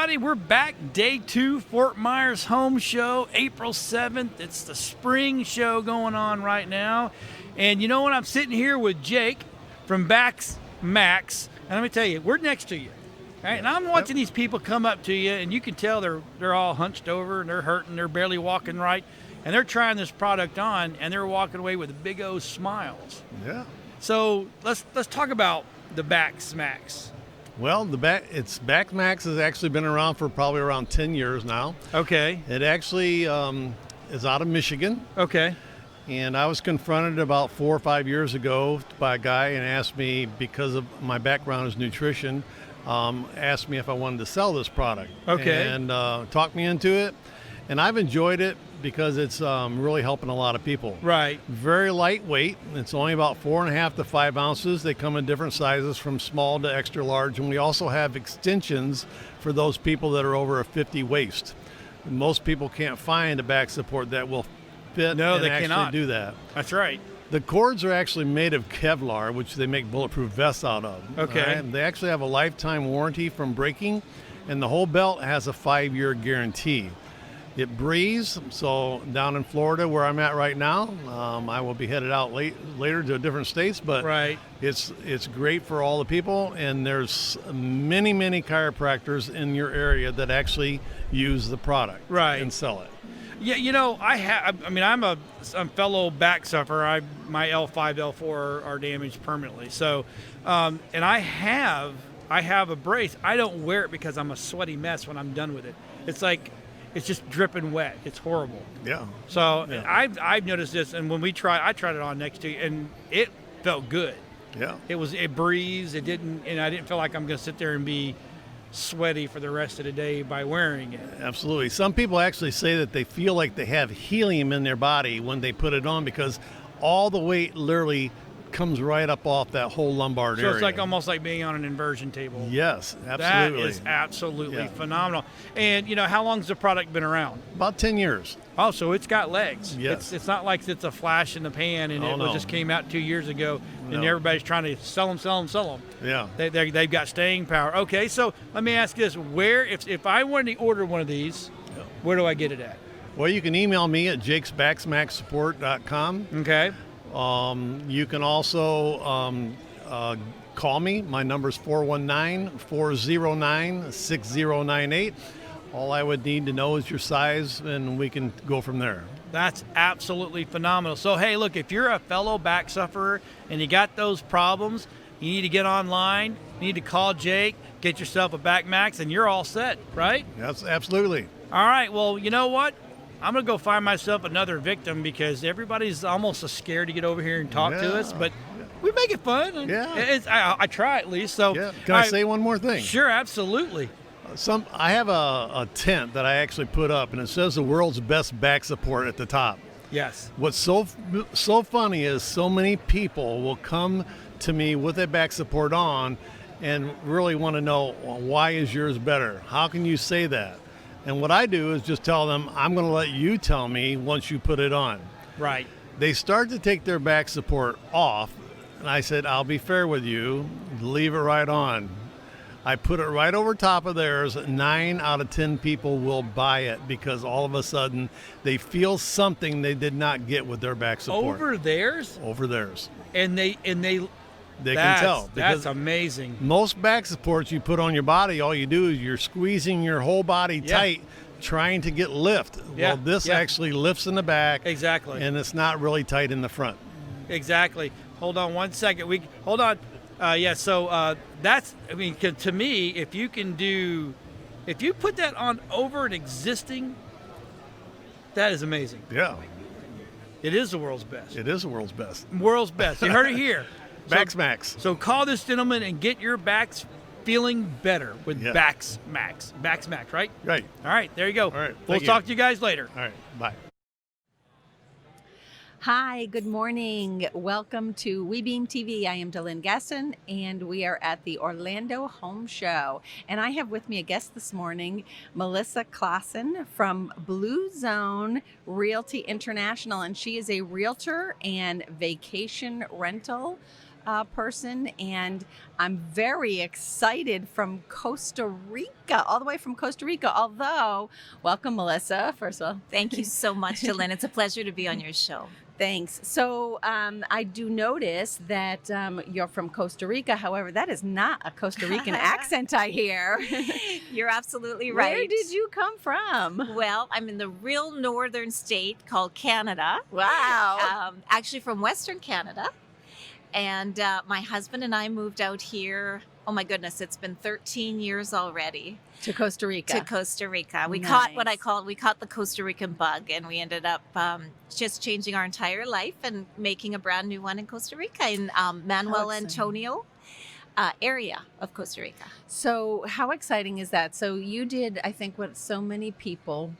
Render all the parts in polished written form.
everybody. We're back. Day 2, Fort Myers Home Show, April 7th. It's the spring show going on right now. And you know what? I'm sitting here with Jake from BackMax. And let me tell you, we're next to you. Right? And I'm watching these people come up to you, and you can tell they're all hunched over, and they're hurting. They're barely walking right. And they're trying this product on, and they're walking away with big old smiles. Yeah. So let's talk about the BackMax. Well, BackMax has actually been around for probably around 10 years now. Okay. It actually is out of Michigan. Okay. And I was confronted about 4 or 5 years ago by a guy and asked me, because of my background is nutrition, asked me if I wanted to sell this product. Okay. And talked me into it. And I've enjoyed it because it's really helping a lot of people. Right. Very lightweight. It's only about 4.5 to 5 ounces. They come in different sizes from small to extra large. And we also have extensions for those people that are over a 50 waist. Most people can't find a back support that will fit No, and they actually cannot do that. That's right. The cords are actually made of Kevlar, which they make bulletproof vests out of. Okay. Right? They actually have a lifetime warranty from breaking, and the whole belt has a 5-year guarantee. It breathes, so down in Florida where I'm at right now, I will be headed out later to different states, but Right. it's great for all the people, and there's many, many chiropractors in your area that actually use the product Right. and sell it. Yeah, you know, I'm a fellow back sufferer. My L5, L4 are damaged permanently. So, and I have a brace. I don't wear it because I'm a sweaty mess when I'm done with it. It's like, it's just dripping wet. It's horrible. Yeah. So Yeah. I've noticed this, and when I tried it on next to you, and it felt good. Yeah. It breathes. It didn't, and I didn't feel like I'm going to sit there and be sweaty for the rest of the day by wearing it. Absolutely. Some people actually say that they feel like they have helium in their body when they put it on because all the weight literally comes right up off that whole lumbar area. So it's like almost like being on an inversion table. Yes, absolutely. That is absolutely Yeah. phenomenal. And you know, how long has the product been around? About 10 years. Oh, so it's got legs. Yes. It's not like it's a flash in the pan and Oh, it no. just came out 2 years ago and No. everybody's trying to sell them. Yeah. They've got staying power. Okay, so let me ask you this: if I wanted to order one of these, where do I get it at? Well, you can email me at jakesbacksmaxsupport.com. Okay. You can also call me. My number is 419-409-6098. All I would need to know is your size, and we can go from there. That's absolutely phenomenal. So, hey, look, if you're a fellow back sufferer and you got those problems, you need to get online, you need to call Jake, get yourself a BackMax, and you're all set, right? Yes, absolutely. All right, well, you know what? I'm going to go find myself another victim because everybody's almost scared to get over here and talk to us, but we make it fun. Yeah. I try at least. So, Yeah. Can I say one more thing? Sure, absolutely. I have a tent that I actually put up, and it says the world's best back support at the top. Yes. What's so funny is so many people will come to me with a back support on and really want to know, well, why is yours better? How can you say that? And what I do is just tell them, I'm going to let you tell me once you put it on. Right. They start to take their back support off, and I said, I'll be fair with you, leave it right on. I put it right over top of theirs. 9 out of 10 people will buy it because all of a sudden they feel something they did not get with their back support. Over theirs? Over theirs. And they can tell. That's amazing. Most back supports you put on your body, all you do is you're squeezing your whole body tight, trying to get lift. Yeah. Well, this actually lifts in the back. Exactly. And it's not really tight in the front. Exactly. Hold on one second. Hold on. So that's, I mean, to me, if you put that on over an existing, that is amazing. Yeah. It is the world's best. It is the world's best. World's best. You heard it here. BackMax. So call this gentleman and get your backs feeling better with BackMax. BackMax, right? Right. All right, there you go. All right. We'll talk to you guys later. All right. Bye. Hi, good morning. Welcome to WeBeam TV. I am Delynn Gasson, and we are at the Orlando Home Show. And I have with me a guest this morning, Melissa Claassen from Blue Zone Realty International. And she is a realtor and vacation rental person, and I'm very excited from Costa Rica, all the way from Costa Rica. Although, welcome, Melissa, first of all. Thank you so much, Dylan. It's a pleasure to be on your show. Thanks. So I do notice that you're from Costa Rica. However, that is not a Costa Rican accent I hear. You're absolutely right. Where did you come from? Well, I'm in the real northern state called Canada. Wow. Actually from Western Canada. And my husband and I moved out here. Oh my goodness, it's been 13 years already. To Costa Rica. To Costa Rica. We Nice. caught what I call, we caught the Costa Rican bug, and we ended up just changing our entire life and making a brand new one in Costa Rica, in Manuel exciting. Antonio area of Costa Rica. So how exciting is that? So you did, I think, what so many people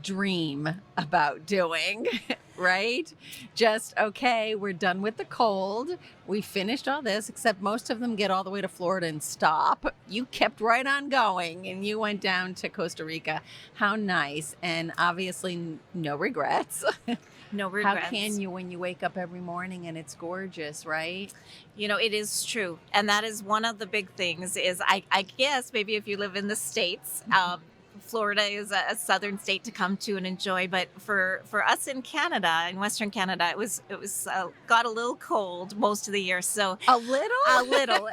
dream about doing, right? Just, okay, we're done with the cold. We finished all this, except most of them get all the way to Florida and stop. You kept right on going and you went down to Costa Rica. How nice. And obviously no regrets. No regrets. How can you when you wake up every morning and it's gorgeous, right? You know, it is true. And that is one of the big things is I guess maybe if you live in the States, Florida is a southern state to come to and enjoy, but for us in Canada, in Western Canada, it was got a little cold most of the year. So A little? a little,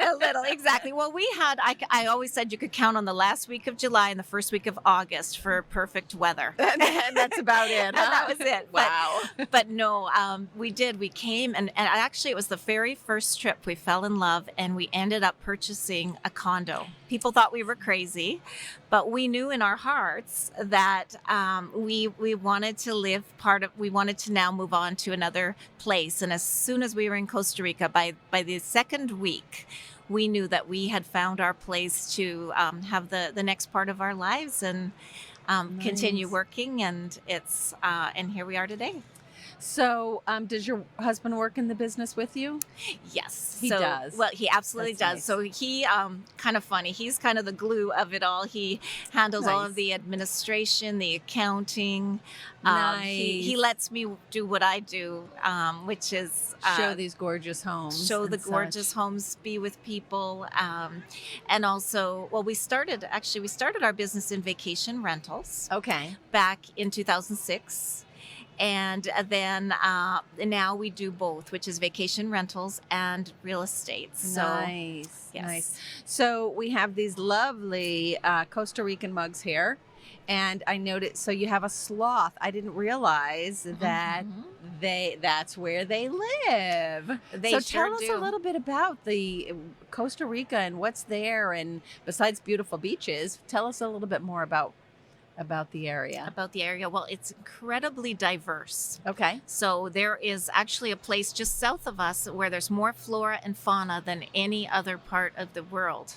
exactly. Well, we had I always said you could count on the last week of July and the first week of August for perfect weather. And that's about it. And that was it. Wow. But no, we did. We came and actually it was the very first trip we fell in love, and we ended up purchasing a condo. People thought we were crazy, but we knew in our hearts that we wanted to live we wanted to now move on to another place. And as soon as we were in Costa Rica, by the second week, we knew that we had found our place to have the next part of our lives and continue Nice. working. And it's and here we are today. So, does your husband work in the business with you? Yes, He does. Well, he absolutely That's does. nice. So he, kind of funny. He's kind of the glue of it all. He handles all Nice. of the administration, the accounting. He Nice. lets me do what I do, which is Show these gorgeous homes. show and the gorgeous such. homes, be with people, and also, well, we started our business in vacation rentals Okay. back in 2006. And then now we do both, which is vacation rentals and real estate. So, Nice. yes. Nice. So we have these lovely Costa Rican mugs here. And I noticed, so you have a sloth. I didn't realize that that's where they live. They so sure tell us do. a little bit about the Costa Rica and what's there. And besides beautiful beaches, tell us a little bit more about the area. About the area. Well, it's incredibly diverse. Okay. So there is actually a place just south of us where there's more flora and fauna than any other part of the world.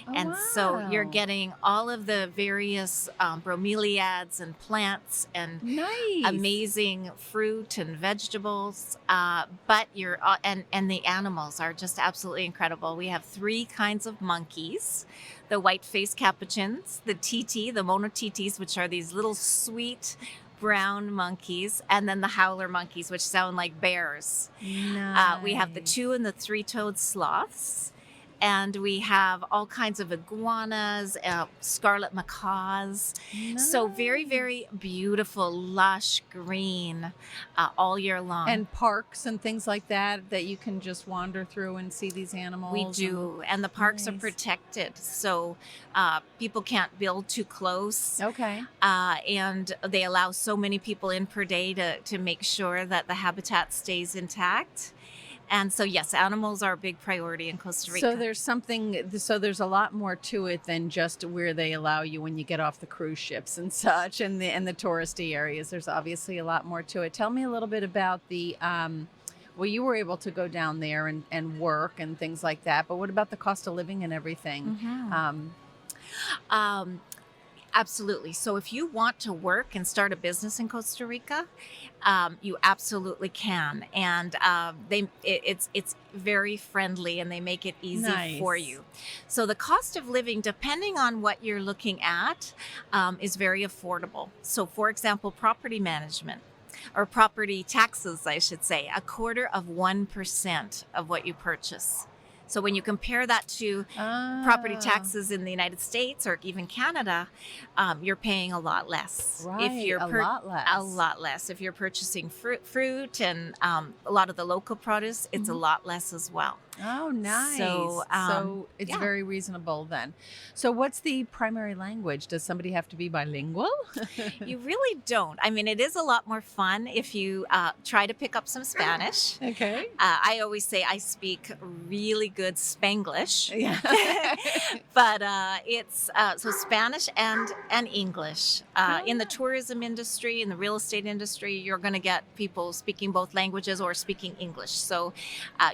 Oh, And so you're wow. getting all of the various bromeliads and plants and Nice. amazing fruit and vegetables, but and the animals are just absolutely incredible. We have 3 kinds of monkeys: the white-faced capuchins, the titi, the monotitis, which are these little sweet brown monkeys, and then the howler monkeys, which sound like bears. We have the Nice. 2 and the 3-toed sloths. And we have all kinds of iguanas, scarlet macaws. So very, Nice. very beautiful, lush green all year long. And parks and things like that you can just wander through and see these animals. we do. And the parks are Nice. protected. So people can't build too close. Okay. And they allow so many people in per day to make sure that the habitat stays intact. And so, yes, animals are a big priority in Costa Rica. So there's a lot more to it than just where they allow you when you get off the cruise ships and such, and the touristy areas. There's obviously a lot more to it. Tell me a little bit about the well, you were able to go down there and work and things like that, but what about the cost of living and everything? Absolutely. So if you want to work and start a business in Costa Rica, you absolutely can. And it's very friendly, and they make it easy for Nice. you. So the cost of living, depending on what you're looking at, is very affordable. So for example, property management. or property taxes, I should say, 1/4% of what you purchase. So when you compare that to property taxes in the United States or even Canada, you're paying a lot less. Right, a lot less. A lot less. If you're purchasing fruit and a lot of the local produce, it's a lot less as well. Oh, nice. So, So it's yeah. very reasonable then. So what's the primary language? Does somebody have to be bilingual? You really don't. I mean, it is a lot more fun if you try to pick up some Spanish. Okay. I always say I speak really good Spanglish, Yeah. but it's so Spanish and English. In the tourism industry, in the real estate industry, you're going to get people speaking both languages or speaking English. So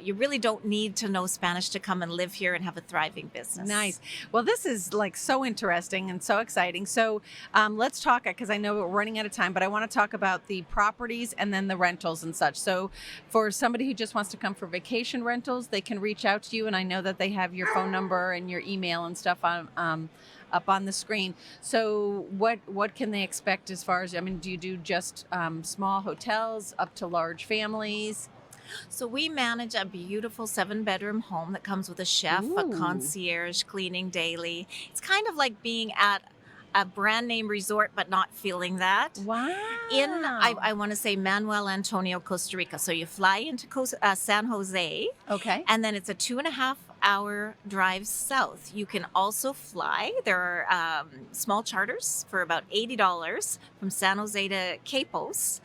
you really don't need to know Spanish to come and live here and have a thriving business. Nice. Well, this is like so interesting and so exciting. So let's talk, because I know we're running out of time, but I want to talk about the properties and then the rentals and such. So for somebody who just wants to come for vacation rentals, they can reach out to you. And I know that they have your phone number and your email and stuff on up on the screen. So what can they expect as far as, I mean, do you do just small hotels up to large families? So we manage a beautiful 7-bedroom home that comes with a chef, a Ooh. concierge, cleaning daily. It's kind of like being at a brand name resort, but not feeling that. Wow. I want to say Manuel Antonio, Costa Rica. So you fly into San Jose, Okay. and then it's a 2.5-hour drive south. You can also fly. There are small charters for about $80 from San Jose to Capos.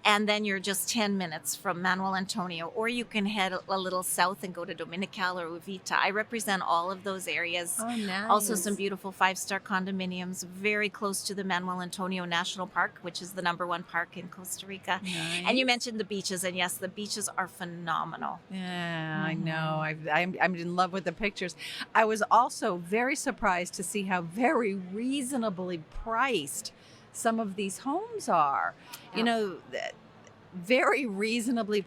And then you're just 10 minutes from Manuel Antonio, or you can head a little south and go to Dominical or Uvita. I represent all of those areas. Oh, nice. Also some beautiful 5-star condominiums very close to the Manuel Antonio National Park, which is the #1 park in Costa Rica. Nice. And you mentioned the beaches, and yes, the beaches are phenomenal. Yeah, I know. I'm in love with the pictures. I was also very surprised to see how very reasonably priced some of these homes are. Yeah. You know, very reasonably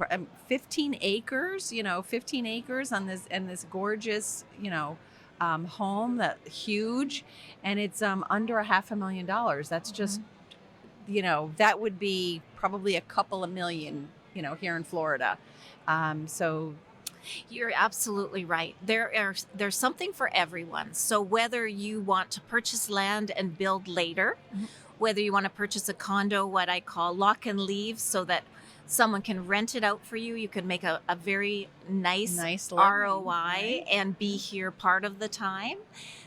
15 acres, 15 acres on this gorgeous, home, that huge, and it's under $500,000. That's just, that would be probably a couple of million, here in Florida. So You're absolutely right. There's something for everyone. So whether you want to purchase land and build later, whether you want to purchase a condo, what I call lock and leave, so that someone can rent it out for you, you can make a very nice living, ROI right? and be here part of the time.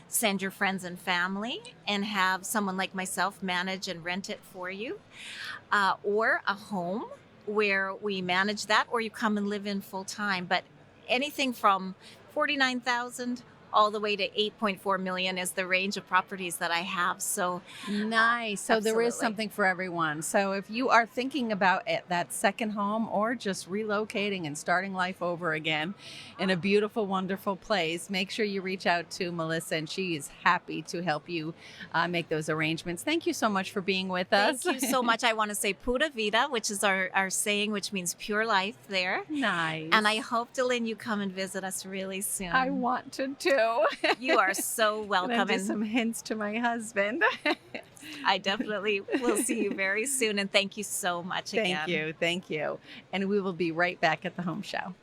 Send your friends and family and have someone like myself manage and rent it for you. Or a home where we manage that, or you come and live in full time. But anything from $49,000 all the way to $8.4 million is the range of properties that I have. So nice. So there is absolutely. something for everyone. So if you are thinking about that second home, or just relocating and starting life over again in a beautiful, wonderful place, make sure you reach out to Melissa, and she is happy to help you make those arrangements. Thank you so much for being with us. Thank you so much. I want to say Pura Vida, which is our saying, which means pure life there. Nice. And I hope, Dylan, you come and visit us really soon. I want to too. You are so welcome. And I'll do And some hints to my husband. I definitely will see you very soon. And thank you so much again. Thank you. And we will be right back at the home show.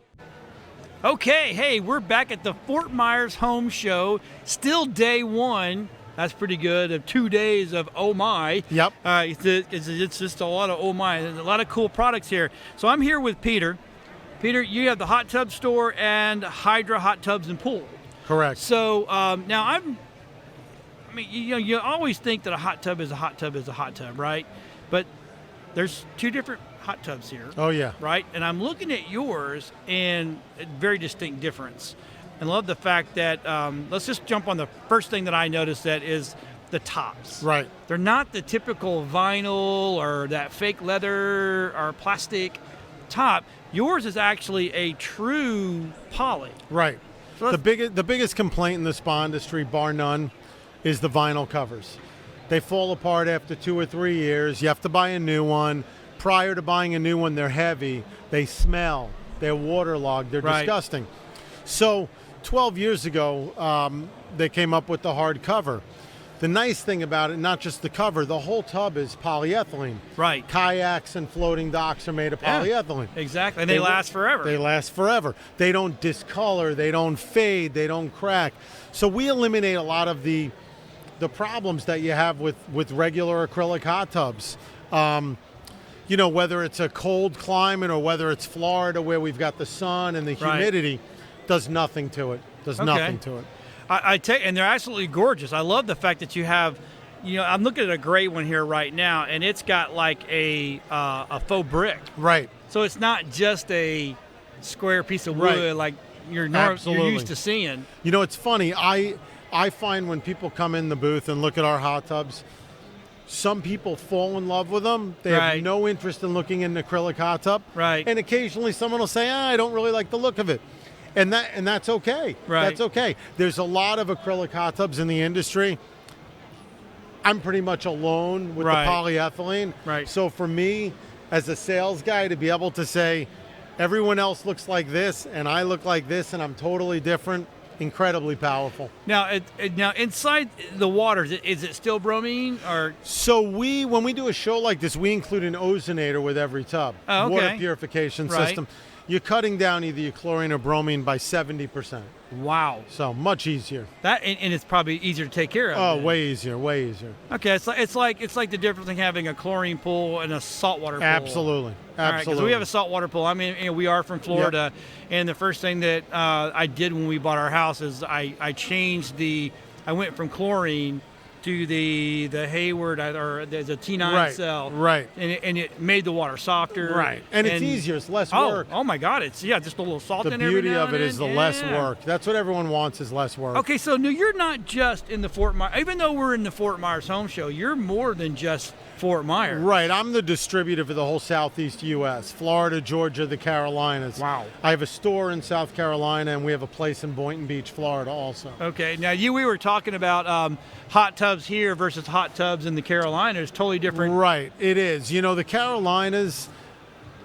Okay, hey, we're back at the Fort Myers Home Show. Still day one. That's pretty good. Of 2 days of oh my. Yep. It's just a lot of oh my. There's a lot of cool products here. So I'm here with Peter. Peter, you have the hot tub store and Hydra hot tubs and pool. Correct. So now you always think that a hot tub is a hot tub is a hot tub, right? But there's two different hot tubs here. Oh, yeah. Right? And I'm looking at yours, and a very distinct difference. And love the fact that, let's just jump on the first thing that I noticed, that is the tops. Right. They're not the typical vinyl or that fake leather or plastic top. Yours is actually a true poly. Right. So The biggest complaint in the spa industry, bar none, is the vinyl covers. They fall apart after 2 or 3 years. You have to buy a new one. Prior to buying a new one, they're heavy. They smell. They're waterlogged. They're Right. disgusting. So 12 years ago, they came up with the hard cover. The nice thing about it, not just the cover, the whole tub is polyethylene. Right. Kayaks and floating docks are made of Yeah, polyethylene. exactly. And they last forever. They last forever. They don't discolor, they don't fade, they don't crack. So we eliminate a lot of the problems that you have with regular acrylic hot tubs. You know, whether it's a cold climate or whether it's Florida where we've got the sun and the humidity, does nothing to it. Does nothing to it. And they're absolutely gorgeous. I love the fact that you have, I'm looking at a gray one here right now, and it's got like a faux brick. Right. So it's not just a square piece of wood like you're used to seeing. You know, it's funny. I find when people come in the booth and look at our hot tubs, some people fall in love with them. They have no interest in looking at an acrylic hot tub. Right. And occasionally someone will say, I don't really like the look of it. And that's okay. Right. That's okay. There's a lot of acrylic hot tubs in the industry. I'm pretty much alone with the polyethylene. Right. So for me, as a sales guy, to be able to say, everyone else looks like this and I look like this and I'm totally different, incredibly powerful. Now, now inside the water, is it still bromine or? So when we do a show like this, we include an ozonator with every tub. Oh, okay. Water purification system. You're cutting down either your chlorine or bromine by 70%. Wow. So much easier. That and it's probably easier to take care of. Oh, way easier, way easier. Okay, it's like the difference between having a chlorine pool and a saltwater pool. Absolutely. Because we have a saltwater pool. I mean, we are from Florida, and the first thing that I did when we bought our house is I went from chlorine to the Hayward or there's a T9 cell. Right. And it made the water softer. Right. And it's easier. It's less work. Oh my God. It's just a little salt in there. The beauty of it is the less work. That's what everyone wants is less work. Okay, so no, you're not just in the Fort Myers. Even though we're in the Fort Myers Home Show, you're more than just Fort Myers. Right. I'm the distributor for the whole Southeast U.S., Florida, Georgia, the Carolinas. Wow. I have a store in South Carolina, and we have a place in Boynton Beach, Florida also. Okay. Now, we were talking about hot tubs here versus hot tubs in the Carolinas. Totally different. Right. It is. You know, the Carolinas,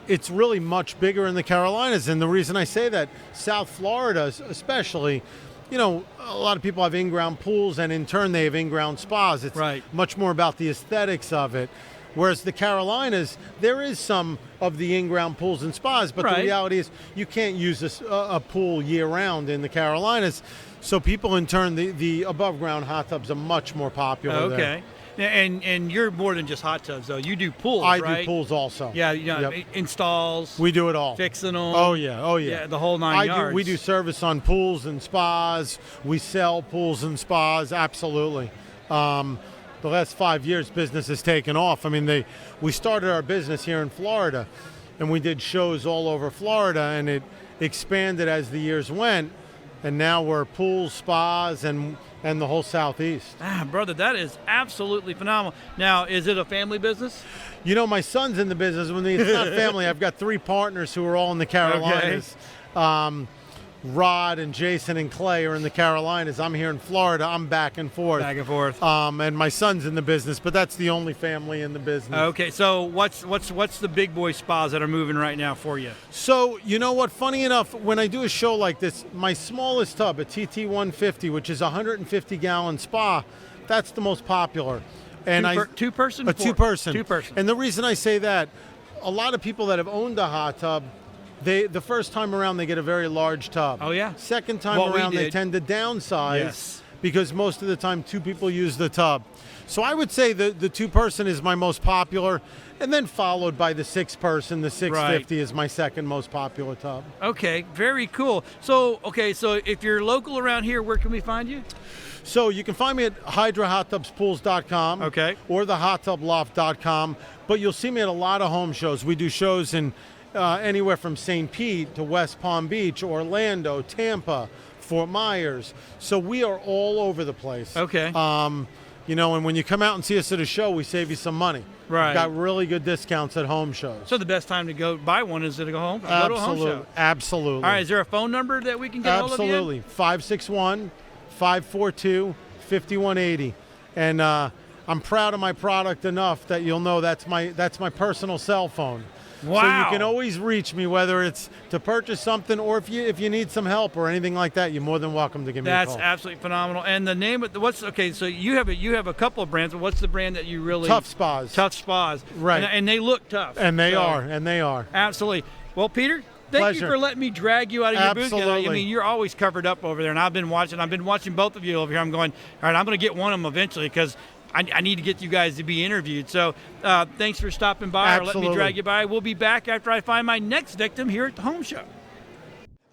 it's really much bigger in the Carolinas. And the reason I say that, South Florida especially, you know, a lot of people have in-ground pools, and in turn they have in-ground spas. It's much more about the aesthetics of it. Whereas the Carolinas, there is some of the in-ground pools and spas, but the reality is you can't use a pool year-round in the Carolinas. So people, in turn, the above-ground hot tubs are much more popular there. Okay. And you're more than just hot tubs, though. You do pools, I right? do pools also. Yeah, installs. We do it all. Fixing them. Oh, yeah. Yeah, the whole nine yards. We do service on pools and spas. We sell pools and spas, absolutely. The last 5 years, business has taken off. I mean, we started our business here in Florida, and we did shows all over Florida, and it expanded as the years went, and now we're pools, spas, and the whole Southeast. Brother, that is absolutely phenomenal. Now, is it a family business? You know, my son's in the business. When it's not family, I've got 3 partners who are all in the Carolinas. Okay. Rod and Jason and Clay are in the Carolinas. I'm here in Florida. I'm back and forth. Back and forth. And my son's in the business, but that's the only family in the business. Okay, so what's the big boy spas that are moving right now for you? So, you know what? Funny enough, when I do a show like this, my smallest tub, a TT150, which is a 150-gallon spa, that's the most popular. And two-person? A two-person. Two-person. And the reason I say that, a lot of people that have owned a hot tub, the first time around they get a very large tub. Oh yeah. Second time around they tend to downsize because most of the time 2 people use the tub. So I would say the 2-person is my most popular, and then followed by the 6-person. The 650 is my second most popular tub. Okay, very cool. So if you're local around here, where can we find you? So you can find me at hydrahottubspools.com or thehotTubLoft.com, but you'll see me at a lot of home shows. We do shows in anywhere from St. Pete to West Palm Beach, Orlando, Tampa, Fort Myers. So we are all over the place. Okay. You know, and when you come out and see us at a show, we save you some money. Right. We've got really good discounts at home shows. So the best time to go buy one is to go home. Absolutely. Go to a home show. Absolutely. All right. Is there a phone number that we can get hold of you? Absolutely. 561-542-5180. And I'm proud of my product enough that you'll know that's my personal cell phone. So Wow. you can always reach me, whether it's to purchase something or if you need some help or anything like that, you're more than welcome to give me a That's call. absolutely phenomenal. And the name of so you have a couple of brands, but what's the brand that you really Tough Spas. Tough Spas. Right. And they look tough. And they So, are. Absolutely. Well, Peter, thank you Pleasure. for letting me drag you out of your booth. Absolutely. I mean, you're always covered up over there, and I've been watching both of you over here. I'm going, all right, I'm going to get one of them eventually because I need to get you guys to be interviewed. So thanks for stopping by or letting me Absolutely. drag you by. We'll be back after I find my next victim here at the home show.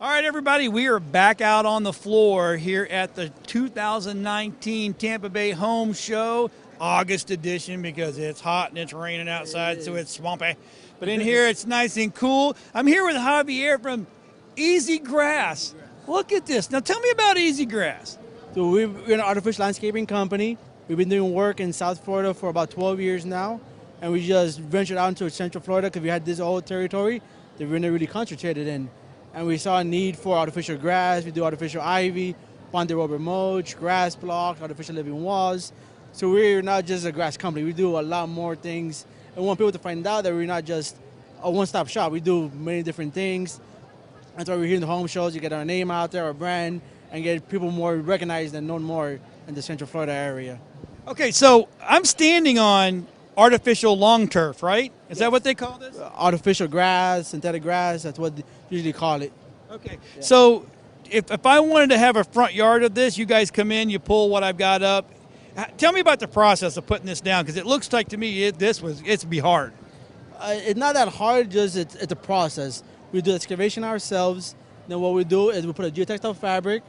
All right, everybody, we are back out on the floor here at the 2019 Tampa Bay Home Show, August edition, because it's hot and it's raining outside, so it's swampy. But in here, it's nice and cool. I'm here with Javier from Easy Grass. Look at this. Now, tell me about Easy Grass. So we're an artificial landscaping company. We've been doing work in South Florida for about 12 years now, and we just ventured out into Central Florida because we had this old territory that we're not really concentrated in. And we saw a need for artificial grass. We do artificial ivy, bonded rubber mulch, grass blocks, artificial living walls. So we're not just a grass company. We do a lot more things. And we want people to find out that we're not just a one-stop shop. We do many different things. That's why we're here in the home shows. You get our name out there, our brand, and get people more recognized and known more in the Central Florida area. Okay, so I'm standing on artificial lawn turf, right? Is that what they call this? Artificial grass, synthetic grass, that's what they usually call it. Okay. So if I wanted to have a front yard of this, you guys come in, you pull what I've got up. Tell me about the process of putting this down, because it looks like to me it's be hard. It's not that hard, just it's a process. We do excavation ourselves. Then what we do is we put a geotextile fabric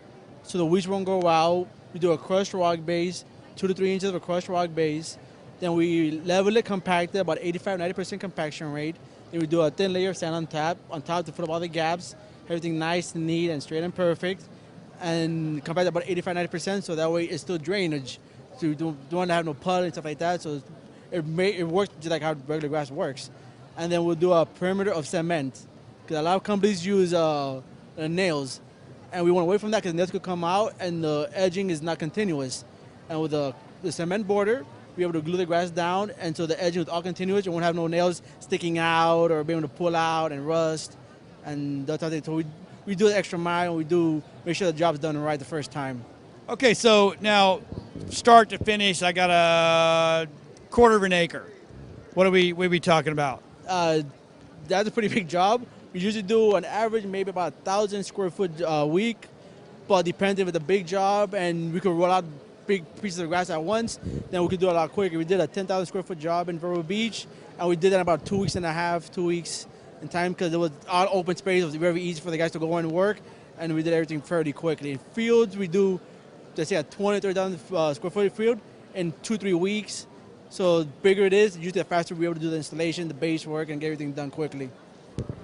so the weeds won't go out. We do a crushed rock base, 2 to 3 inches of a crushed rock base. Then we level it, compact it, about 85-90% compaction rate. Then we do a thin layer of sand on top to fill up all the gaps. Everything nice and neat and straight and perfect. And compact it about 85-90%, so that way it's still drainage. So you don't want to have no puddle and stuff like that. So it works just like how regular grass works. And then we'll do a perimeter of cement, because a lot of companies use nails. And we want away from that because nails could come out and the edging is not continuous. And with the cement border, be able to glue the grass down, and so the edging is all continuous. You won't have no nails sticking out or be able to pull out and rust, and that's how they. So we do the extra mile, and we do make sure the job's done right the first time. Okay, so now start to finish, I got a quarter of an acre. What are we talking about? That's a pretty big job. We usually do an average maybe about 1,000 square foot a week, but depending if it's a big job and we could roll out big pieces of grass at once, then we could do it a lot quicker. We did a 10,000 square foot job in Vero Beach, and we did that in about 2 weeks and a half, 2 weeks in time, because it was all open space. It was very easy for the guys to go in and work, and we did everything fairly quickly. In fields, we do, let's say, a 20,000 to 30,000 square foot field in 2-3 weeks. So the bigger it is, usually the faster we're able to do the installation, the base work, and get everything done quickly.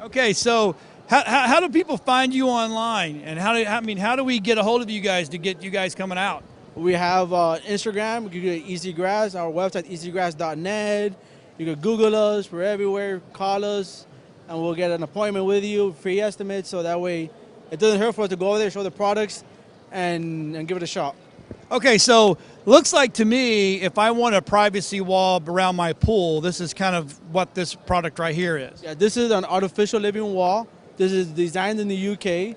Okay, so how do people find you online, and how do we get a hold of you guys to get you guys coming out? We have Instagram. You can get Easy Grass. Our website, easygrass.net. You can Google us. We're everywhere. Call us, and we'll get an appointment with you, free estimate, so that way it doesn't hurt for us to go over there, show the products, and give it a shot. Okay, so looks like to me, if I want a privacy wall around my pool, this is kind of what this product right here is. Yeah, this is an artificial living wall. This is designed in the UK,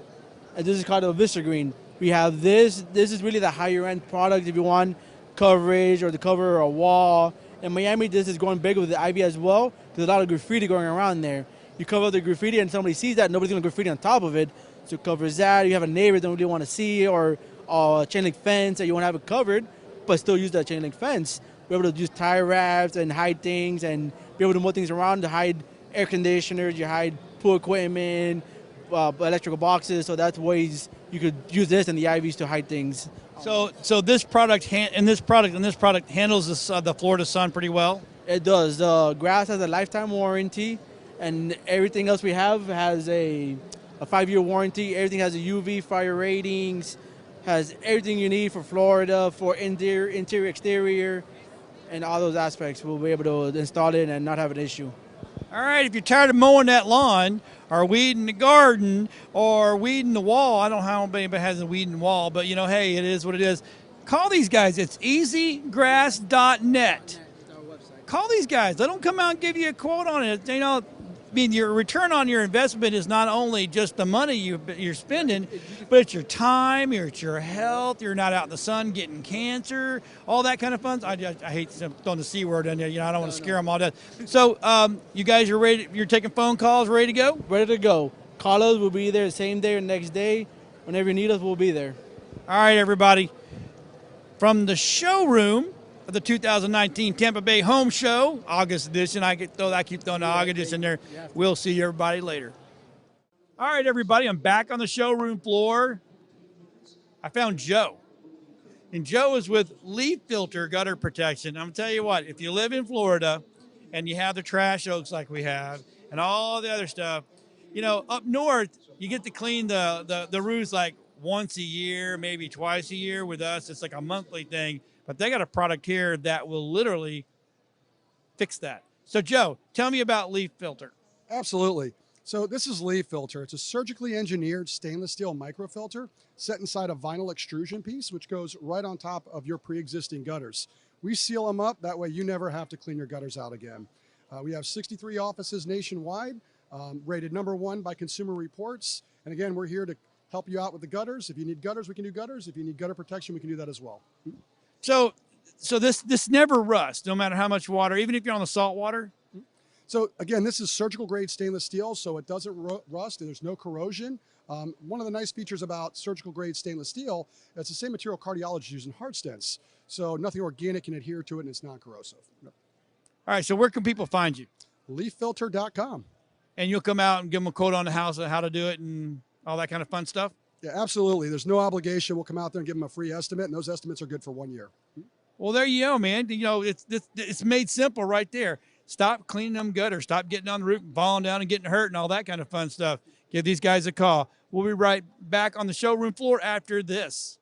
and this is called a Vista Green. We have this. This is really the higher end product if you want coverage or to cover a wall. In Miami, this is going big with the ivy as well. There's a lot of graffiti going around there. You cover the graffiti and somebody sees that, nobody's going to graffiti on top of it. So it covers that. You have a neighbor that don't really want to see, or a chain link fence that you want to have it covered, but still use that chain link fence. We're able to use tie wraps and hide things and be able to move things around to hide air conditioners, you hide pool equipment, electrical boxes. So that's ways you could use this and the ivies to hide things. So this product handles the Florida sun pretty well. It does. The grass has a lifetime warranty, and everything else we have has a 5-year warranty. Everything has a UV fire ratings, has everything you need for Florida, for interior, exterior, and all those aspects. We'll be able to install it and not have an issue. All right, if you're tired of mowing that lawn or weeding the garden or weeding the wall, I don't know how anybody has a weeding wall, but hey, it is what it is. Call these guys. It's easygrass.net. Call these guys. Let them come out and give you a quote on it. mean, your return on your investment is not only just the money you're spending, but it's your time, it's your health. You're not out in the sun getting cancer, all that kind of fun. I hate throwing the C word in there. I don't want to scare them all to death. So you guys are ready. You're taking phone calls, ready to go? Ready to go. Call us. We'll be there the same day or next day. Whenever you need us, we'll be there. All right, everybody. From the showroom of the 2019 Tampa Bay Home Show, August edition. I keep throwing the August in there. We'll see everybody later. All right, everybody. I'm back on the showroom floor. I found Joe. And Joe is with Leaf Filter Gutter Protection. I'm going to tell you what, if you live in Florida and you have the trash oaks like we have and all the other stuff, up north, you get to clean the roofs like once a year, maybe twice a year. With us, it's like a monthly thing. But they got a product here that will literally fix that. So, Joe, tell me about Leaf Filter. Absolutely. So this is Leaf Filter. It's a surgically engineered stainless steel microfilter set inside a vinyl extrusion piece, which goes right on top of your pre-existing gutters. We seal them up. That way you never have to clean your gutters out again. We have 63 offices nationwide, rated #1 by Consumer Reports. And again, we're here to help you out with the gutters. If you need gutters, we can do gutters. If you need gutter protection, we can do that as well. So this never rusts, no matter how much water, even if you're on the salt water? So again, this is surgical grade stainless steel, so it doesn't rust. There's no corrosion. One of the nice features about surgical grade stainless steel, it's the same material cardiologists use in heart stents. So nothing organic can adhere to it, and it's non-corrosive. All right, so where can people find you? LeafFilter.com. And you'll come out and give them a quote on the house of how to do it and all that kind of fun stuff? Yeah, absolutely. There's no obligation. We'll come out there and give them a free estimate, and those estimates are good for 1 year. Well, there you go, man. It's made simple right there. Stop cleaning them gutters. Stop getting on the roof and falling down and getting hurt and all that kind of fun stuff. Give these guys a call. We'll be right back on the showroom floor after this.